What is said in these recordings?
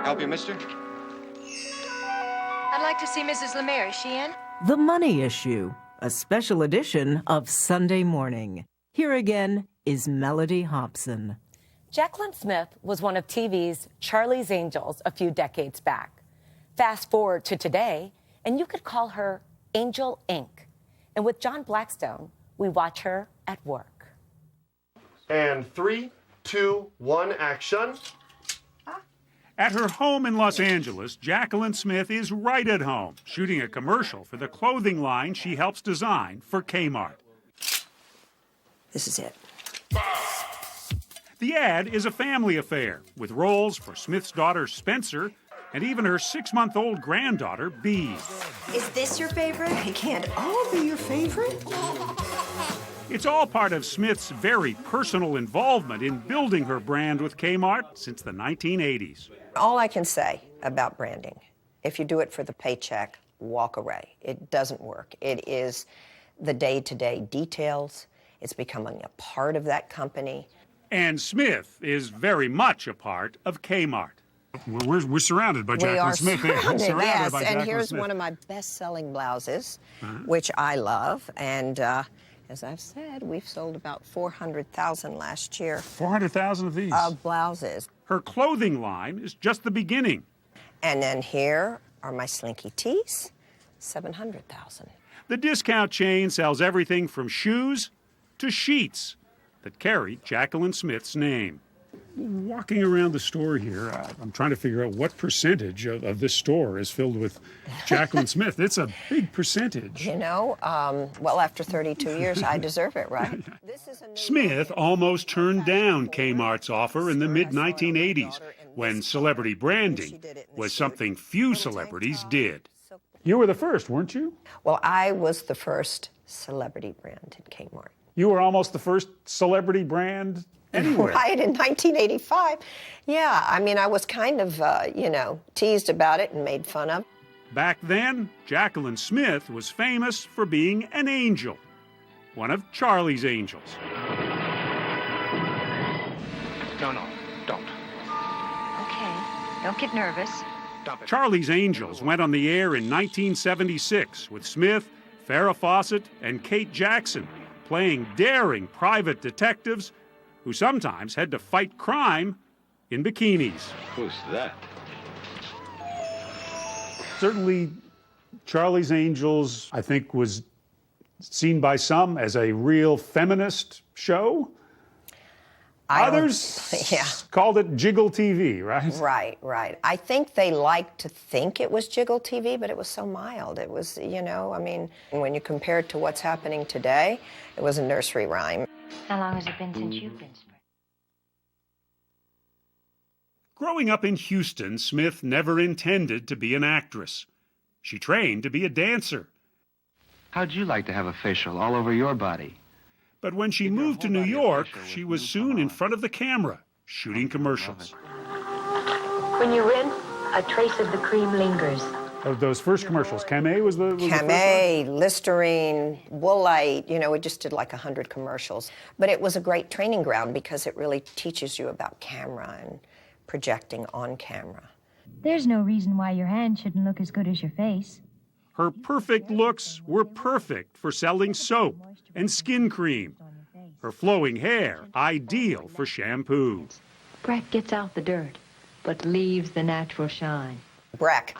Help you, mister? I'd like to see Mrs. Lemire. Is she in? The Money Issue, a special edition of Sunday Morning. Here again is Melody Hobson. Jaclyn Smith was one of TV's Charlie's Angels a few decades back. Fast forward to today, and you could call her Angel Inc. And with John Blackstone, we watch her at work. And 3, 2, 1, action. At her home in Los Angeles, Jaclyn Smith is right at home, shooting a commercial for the clothing line she helps design for Kmart. This is it. The ad is a family affair, with roles for Smith's daughter Spencer and even her 6-month-old granddaughter Bee. Is this your favorite? It can't all be your favorite. It's all part of Smith's very personal involvement in building her brand with Kmart since the 1980s. All I can say about branding, if you do it for the paycheck, walk away. It doesn't work. It is the day-to-day details. It's becoming a part of that company. And Smith is very much a part of Kmart. We're surrounded by Jaclyn Smith. Surrounded, yes. And here's one of my best-selling blouses, which I love. And as I've said, we've sold about 400,000 last year. 400,000 of these? Of blouses. Her clothing line is just the beginning. And then here are my slinky tees, 700,000. The discount chain sells everything from shoes to sheets that carry Jaclyn Smith's name. Walking around the store here, I'm trying to figure out what percentage of this store is filled with Jaclyn Smith. It's a big percentage. You know, well, after 32 years, I deserve it, right? Smith almost turned down Kmart's offer in the mid-1980s when celebrity branding was something few celebrities did. You were the first, weren't you? Well, I was the first celebrity brand in Kmart. You were almost the first celebrity brand anywhere. Right, in 1985. Yeah, I mean, I was kind of, teased about it and made fun of. Back then, Jaclyn Smith was famous for being an angel, one of Charlie's Angels. No, don't. Okay, don't get nervous. Charlie's Angels went on the air in 1976 with Smith, Farrah Fawcett, and Kate Jackson playing daring private detectives who sometimes had to fight crime in bikinis. Who's that? Certainly, Charlie's Angels, I think, was seen by some as a real feminist show. Others called it Jiggle TV, right? Right. I think they liked to think it was Jiggle TV, but it was so mild. It was, when you compare it to what's happening today, it was a nursery rhyme. How long has it been since you've been sprayed? Growing up in Houston, Smith never intended to be an actress. She trained to be a dancer. How'd you like to have a facial all over your body? But when she moved to New York, she was soon in front of the camera, shooting commercials. When you rinse, a trace of the cream lingers. Those first commercials, Camay was the first Camay, Listerine, Woolite, we just did like 100 commercials. But it was a great training ground because it really teaches you about camera and projecting on camera. There's no reason why your hand shouldn't look as good as your face. Her perfect looks were perfect for selling soap and skin cream. Her flowing hair, ideal for shampoo. Breck gets out the dirt, but leaves the natural shine. Breck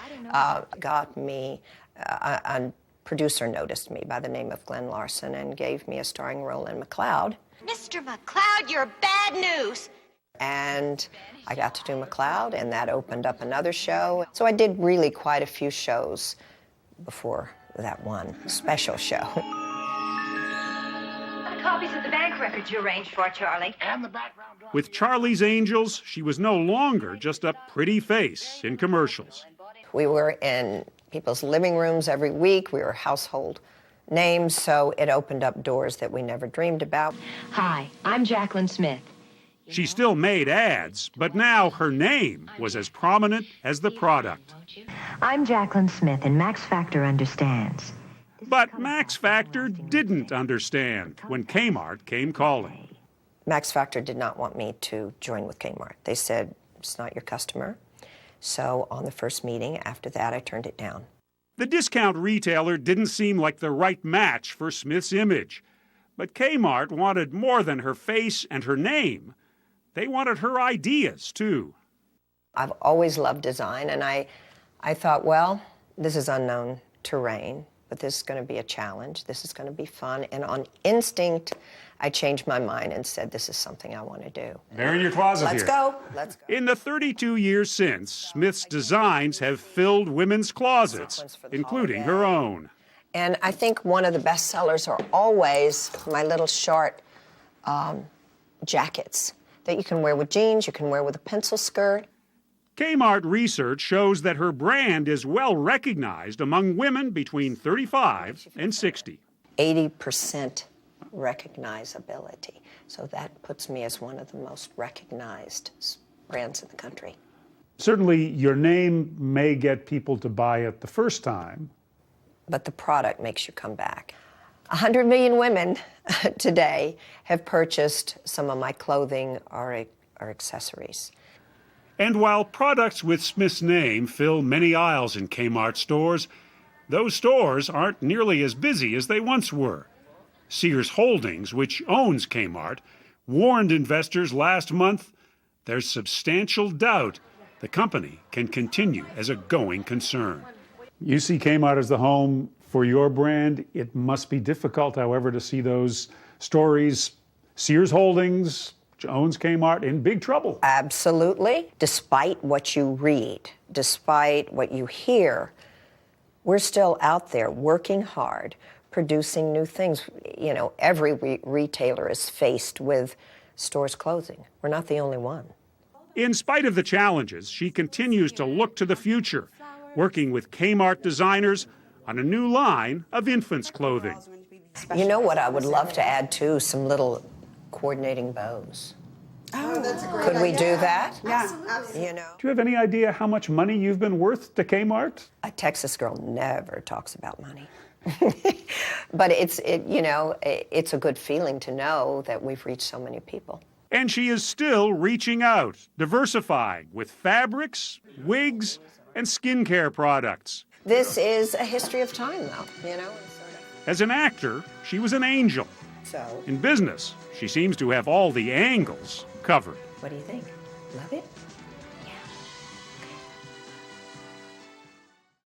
got me, a producer noticed me by the name of Glenn Larson and gave me a starring role in McCloud. Mr. McCloud, you're bad news. And I got to do McCloud, and that opened up another show. So I did really quite a few shows before that one special show. The copies of the bank records you arranged for, Charlie. And the background drawing. With Charlie's Angels, she was no longer just a pretty face in commercials. We were in people's living rooms every week. We were household names, so it opened up doors that we never dreamed about. Hi, I'm Jaclyn Smith. She still made ads, but now her name was as prominent as the product. I'm Jaclyn Smith, and Max Factor understands. But Max Factor didn't understand when Kmart came calling. Max Factor did not want me to join with Kmart. They said, it's not your customer. So on the first meeting after that, I turned it down. The discount retailer didn't seem like the right match for Smith's image. But Kmart wanted more than her face and her name. They wanted her ideas, too. I've always loved design, and I thought, well, this is unknown terrain, but this is going to be a challenge. This is going to be fun. And on instinct, I changed my mind and said, this is something I want to do. They're in your closet Let's here. go. Let's go. In the 32 years since, Smith's designs have filled women's closets, including her own. And I think one of the best sellers are always my little short jackets that you can wear with jeans, you can wear with a pencil skirt. Kmart research shows that her brand is well recognized among women between 35 and 60. 80% recognizability. So that puts me as one of the most recognized brands in the country. Certainly, your name may get people to buy it the first time. But the product makes you come back. 100 million women today have purchased some of my clothing or accessories. And while products with Smith's name fill many aisles in Kmart stores, those stores aren't nearly as busy as they once were. Sears Holdings, which owns Kmart, warned investors last month there's substantial doubt the company can continue as a going concern. You see Kmart as the home for your brand. It must be difficult, however, to see those stories. Sears Holdings, which owns Kmart, in big trouble. Absolutely. Despite what you read, despite what you hear, we're still out there working hard, producing new things. You know, every retailer is faced with stores closing. We're not the only one. In spite of the challenges, she continues to look to the future, working with Kmart designers on a new line of infants' clothing. You know what I would love to add, too? Some little coordinating bows. Oh, that's a great Could we idea. do that? Yeah, absolutely. You know, Do you have any idea how much money you've been worth to Kmart? a Texas girl never talks about money. But it's a good feeling to know that we've reached so many people. And she is still reaching out, diversifying with fabrics, wigs, and skincare products. This is a history of time, though, you know? As an actor, she was an angel. So, In business, she seems to have all the angles covered. what do you think? Love it?